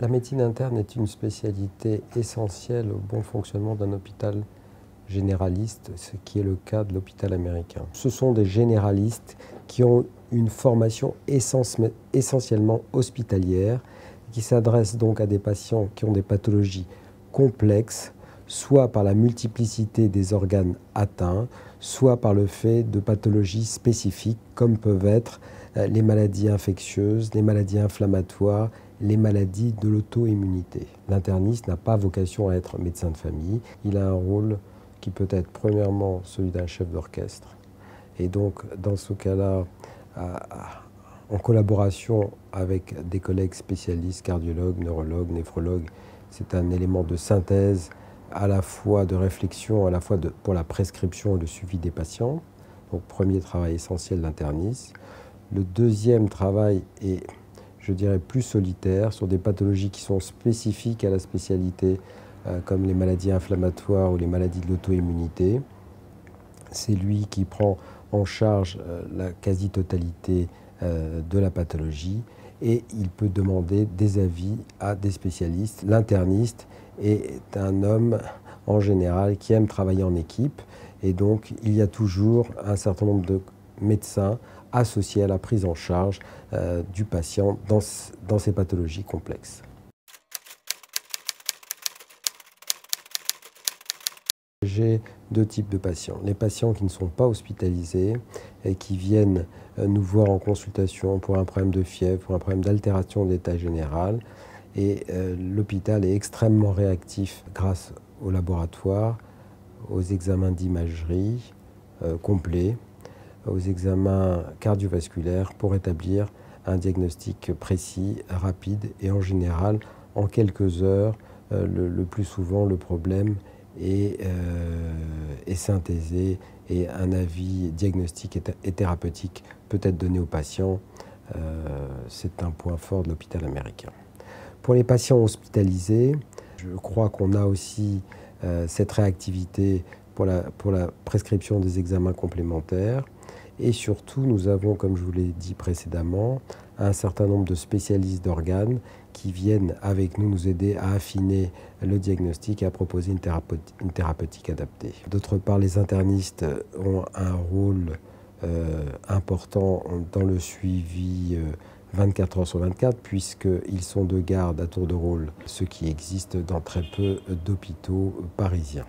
La médecine interne est une spécialité essentielle au bon fonctionnement d'un hôpital généraliste, ce qui est le cas de l'hôpital américain. Ce sont des généralistes qui ont une formation essentiellement hospitalière, qui s'adressent donc à des patients qui ont des pathologies complexes, soit par la multiplicité des organes atteints, soit par le fait de pathologies spécifiques, comme peuvent être les maladies infectieuses, les maladies inflammatoires, les maladies de l'auto-immunité. L'interniste n'a pas vocation à être médecin de famille. Il a un rôle qui peut être premièrement celui d'un chef d'orchestre. Et donc, dans ce cas-là, en collaboration avec des collègues spécialistes, cardiologues, neurologues, néphrologues, c'est un élément de synthèse, à la fois de réflexion, à la fois pour la prescription et le suivi des patients. Donc, premier travail essentiel d'interniste. Le deuxième travail est, je dirais, plus solitaire, sur des pathologies qui sont spécifiques à la spécialité, comme les maladies inflammatoires ou les maladies de l'auto-immunité. C'est lui qui prend en charge la quasi-totalité de la pathologie et il peut demander des avis à des spécialistes. L'interniste est un homme en général qui aime travailler en équipe et donc il y a toujours un certain nombre de médecins associés à la prise en charge du patient dans ces pathologies complexes. J'ai deux types de patients. Les patients qui ne sont pas hospitalisés et qui viennent nous voir en consultation pour un problème de fièvre, pour un problème d'altération d'état général. Et l'hôpital est extrêmement réactif grâce au laboratoire, aux examens d'imagerie complets, aux examens cardiovasculaires pour établir un diagnostic précis, rapide et en général en quelques heures. Le plus souvent, le problème est synthésé et un avis diagnostique et thérapeutique peut être donné aux patients. C'est un point fort de l'hôpital américain. Pour les patients hospitalisés, je crois qu'on a aussi cette réactivité pour la prescription des examens complémentaires. Et surtout, nous avons, comme je vous l'ai dit précédemment, un certain nombre de spécialistes d'organes qui viennent avec nous aider à affiner le diagnostic et à proposer une thérapeutique adaptée. D'autre part, les internistes ont un rôle important dans le suivi 24 heures sur 24, puisqu'ils sont de garde à tour de rôle, ce qui existe dans très peu d'hôpitaux parisiens.